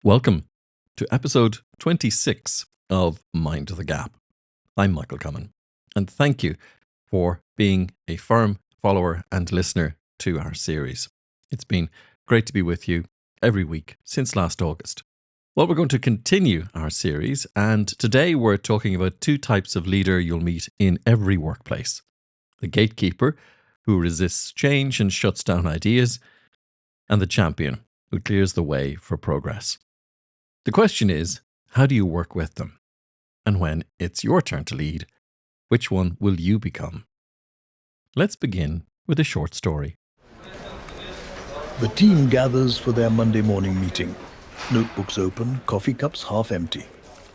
Welcome to episode 26 of Mind the Gap. I'm Michael Comyn, and thank you for being a firm follower and listener to our series. It's been great to be with you every week since last August. Well, we're going to continue our series, and today we're talking about two types of leader you'll meet in every workplace. The gatekeeper, who resists change and shuts down ideas, and the champion, who clears the way for progress. The question is, how do you work with them? And when it's your turn to lead, which one will you become? Let's begin with a short story. The team gathers for their Monday morning meeting. Notebooks open, coffee cups half empty.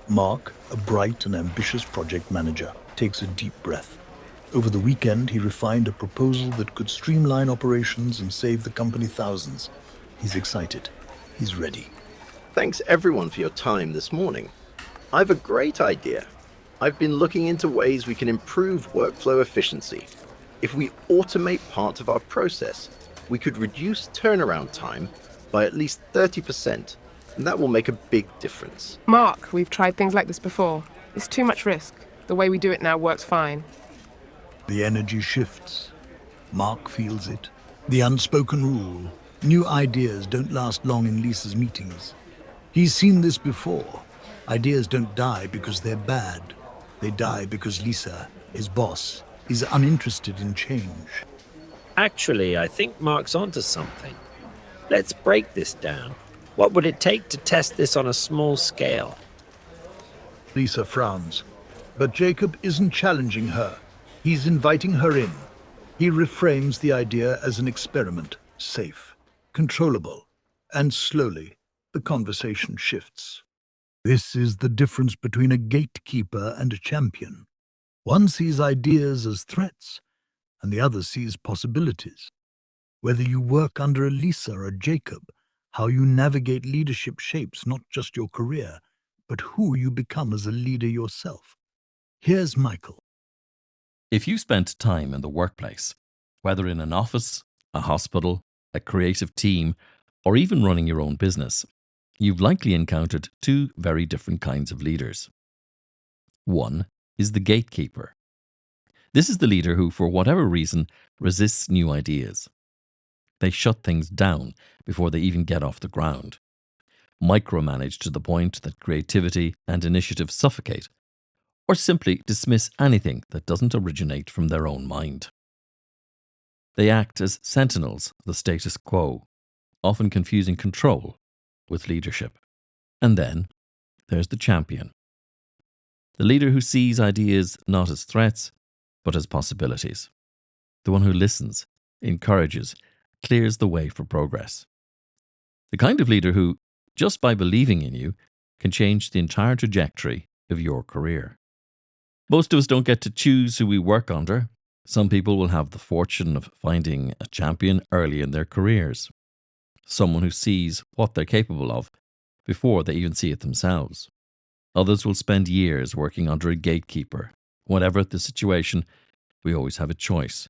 Mark, a bright and ambitious project manager, takes a deep breath. Over the weekend, he refined a proposal that could streamline operations and save the company thousands. He's excited. He's ready. Thanks everyone for your time this morning. I've a great idea. I've been looking into ways we can improve workflow efficiency. If we automate part of our process, we could reduce turnaround time by at least 30%, and that will make a big difference. Mark, we've tried things like this before. It's too much risk. The way we do it now works fine. The energy shifts. Mark feels it. The unspoken rule. New ideas don't last long in Lisa's meetings. He's seen this before. Ideas don't die because they're bad. They die because Lisa, his boss, is uninterested in change. Actually, I think Mark's onto something. Let's break this down. What would it take to test this on a small scale? Lisa frowns. But Jacob isn't challenging her. He's inviting her in. He reframes the idea as an experiment, safe, controllable, and slowly the conversation shifts. This is the difference between a gatekeeper and a champion. One sees ideas as threats, and the other sees possibilities. Whether you work under a Lisa or a Jacob, how you navigate leadership shapes not just your career, but who you become as a leader yourself. Here's Michael. If you spent time in the workplace, whether in an office, a hospital, a creative team, or even running your own business, you've likely encountered two very different kinds of leaders. One is the gatekeeper. This is the leader who, for whatever reason, resists new ideas. They shut things down before they even get off the ground, micromanage to the point that creativity and initiative suffocate, or simply dismiss anything that doesn't originate from their own mind. They act as sentinels of the status quo, often confusing control with leadership. And then there's the champion. The leader who sees ideas not as threats, but as possibilities. The one who listens, encourages, clears the way for progress. The kind of leader who, just by believing in you, can change the entire trajectory of your career. Most of us don't get to choose who we work under. Some people will have the fortune of finding a champion early in their careers. Someone who sees what they're capable of before they even see it themselves. Others will spend years working under a gatekeeper. Whatever the situation, we always have a choice.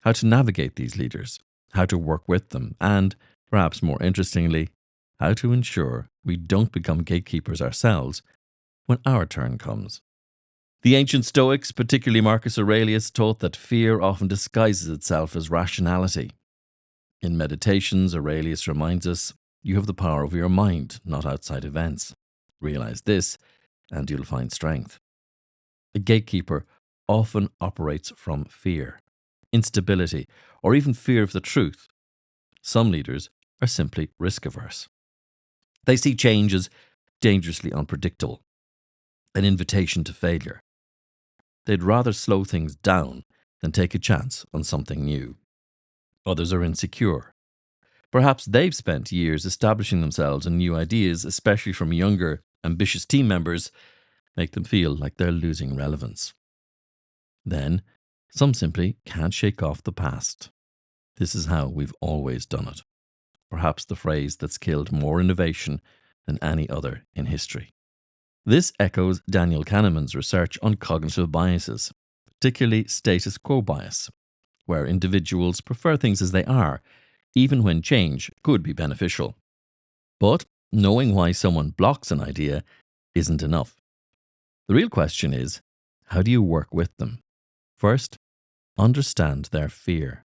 How to navigate these leaders, how to work with them, and, perhaps more interestingly, how to ensure we don't become gatekeepers ourselves when our turn comes. The ancient Stoics, particularly Marcus Aurelius, taught that fear often disguises itself as rationality. In Meditations, Aurelius reminds us, you have the power over your mind, not outside events. Realize this, and you'll find strength. A gatekeeper often operates from fear, instability, or even fear of the truth. Some leaders are simply risk-averse. They see change as dangerously unpredictable, an invitation to failure. They'd rather slow things down than take a chance on something new. Others are insecure. Perhaps they've spent years establishing themselves, and new ideas, especially from younger, ambitious team members, make them feel like they're losing relevance. Then, some simply can't shake off the past. This is how we've always done it. Perhaps the phrase that's killed more innovation than any other in history. This echoes Daniel Kahneman's research on cognitive biases, particularly status quo bias, where individuals prefer things as they are, even when change could be beneficial. But Knowing why someone blocks an idea isn't enough. The real question is, how do you work with them? First, understand their fear.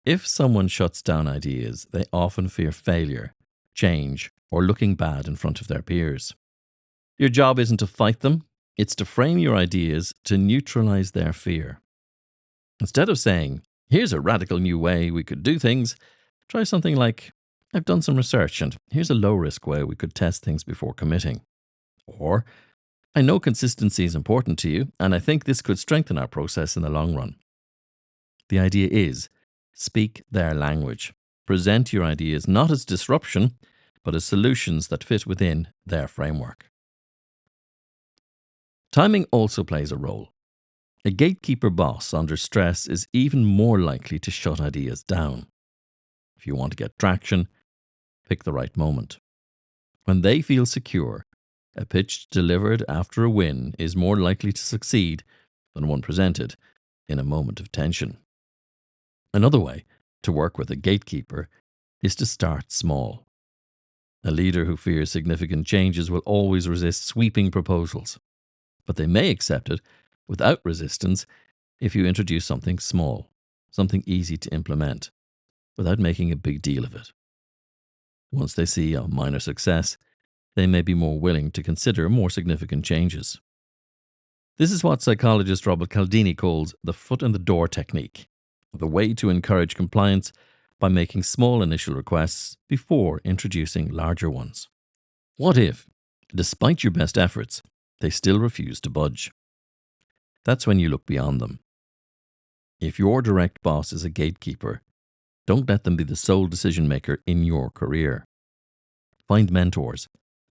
If someone shuts down ideas, they often fear failure, change, or looking bad in front of their peers. Your job isn't to fight them, it's to frame your ideas to neutralize their fear. Instead of saying, here's a radical new way we could do things, try something like, I've done some research and here's a low-risk way we could test things before committing. Or, I know consistency is important to you and I think this could strengthen our process in the long run. The idea is, speak their language. Present your ideas not as disruption, but as solutions that fit within their framework. Timing also plays a role. A gatekeeper boss under stress is even more likely to shut ideas down. If you want to get traction, pick the right moment. When they feel secure, a pitch delivered after a win is more likely to succeed than one presented in a moment of tension. Another way to work with a gatekeeper is to start small. A leader who fears significant changes will always resist sweeping proposals, but they may accept it without resistance if you introduce something small, something easy to implement, without making a big deal of it. Once they see a minor success, they may be more willing to consider more significant changes. This is what psychologist Robert Cialdini calls the foot in the door technique, the way to encourage compliance by making small initial requests before introducing larger ones. What if, despite your best efforts, they still refuse to budge? That's when you look beyond them. If your direct boss is a gatekeeper, don't let them be the sole decision maker in your career. Find mentors,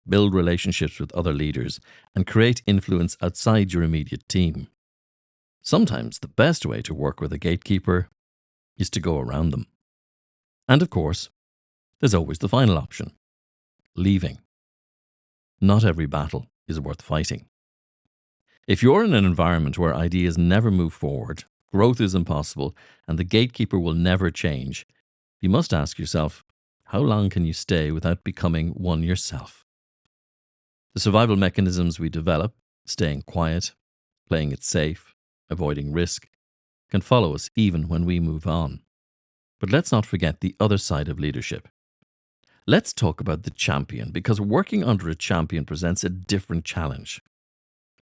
build relationships with other leaders, and create influence outside your immediate team. Sometimes the best way to work with a gatekeeper is to go around them. And of course, there's always the final option, leaving. Not every battle is worth fighting. If you're in an environment where ideas never move forward, growth is impossible, and the gatekeeper will never change, you must ask yourself, how long can you stay without becoming one yourself? The survival mechanisms we develop, staying quiet, playing it safe, avoiding risk, can follow us even when we move on. But let's not forget the other side of leadership. Let's talk about the champion, because working under a champion presents a different challenge.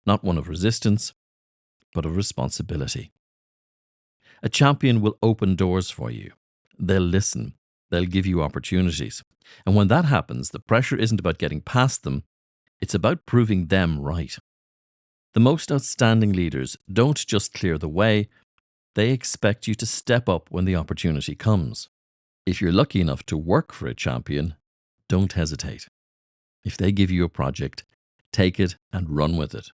Not one of resistance, but of responsibility. A champion will open doors for you. They'll listen. They'll give you opportunities. And when that happens, the pressure isn't about getting past them. It's about proving them right. The most outstanding leaders don't just clear the way. They expect you to step up when the opportunity comes. If you're lucky enough to work for a champion, don't hesitate. If they give you a project, take it and run with it.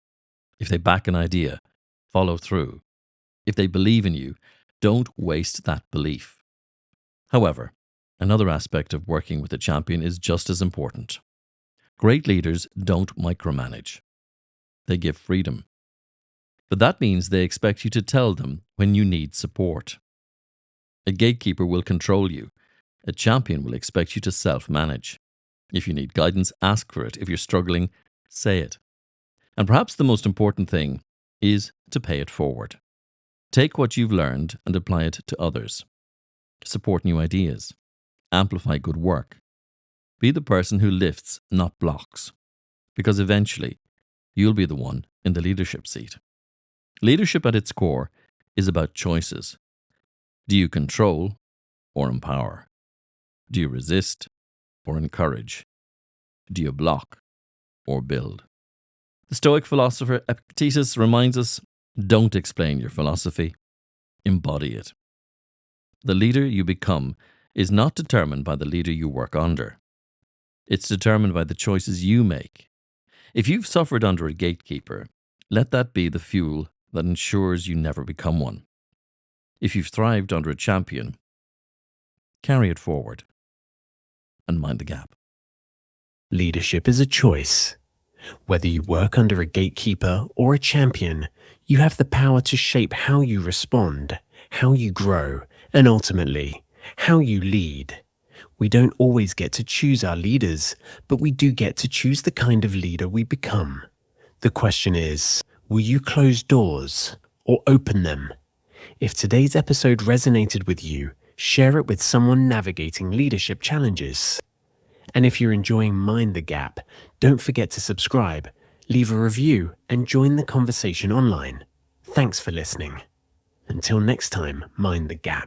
If they back an idea, follow through. If they believe in you, don't waste that belief. However, another aspect of working with a champion is just as important. Great leaders don't micromanage. They give freedom. But that means they expect you to tell them when you need support. A gatekeeper will control you. A champion will expect you to self-manage. If you need guidance, ask for it. If you're struggling, say it. And perhaps the most important thing is to pay it forward. Take what you've learned and apply it to others. Support new ideas. Amplify good work. Be the person who lifts, not blocks. Because eventually, you'll be the one in the leadership seat. Leadership at its core is about choices. Do you control or empower? Do you resist or encourage? Do you block or build? The Stoic philosopher Epictetus reminds us, don't explain your philosophy, embody it. The leader you become is not determined by the leader you work under. It's determined by the choices you make. If you've suffered under a gatekeeper, let that be the fuel that ensures you never become one. If you've thrived under a champion, carry it forward and mind the gap. Leadership is a choice. Whether you work under a gatekeeper or a champion, you have the power to shape how you respond, how you grow, and ultimately, how you lead. We don't always get to choose our leaders, but we do get to choose the kind of leader we become. The question is, will you close doors or open them? If today's episode resonated with you, share it with someone navigating leadership challenges. And if you're enjoying Mind the Gap, don't forget to subscribe, leave a review, and join the conversation online. Thanks for listening. Until next time, mind the gap.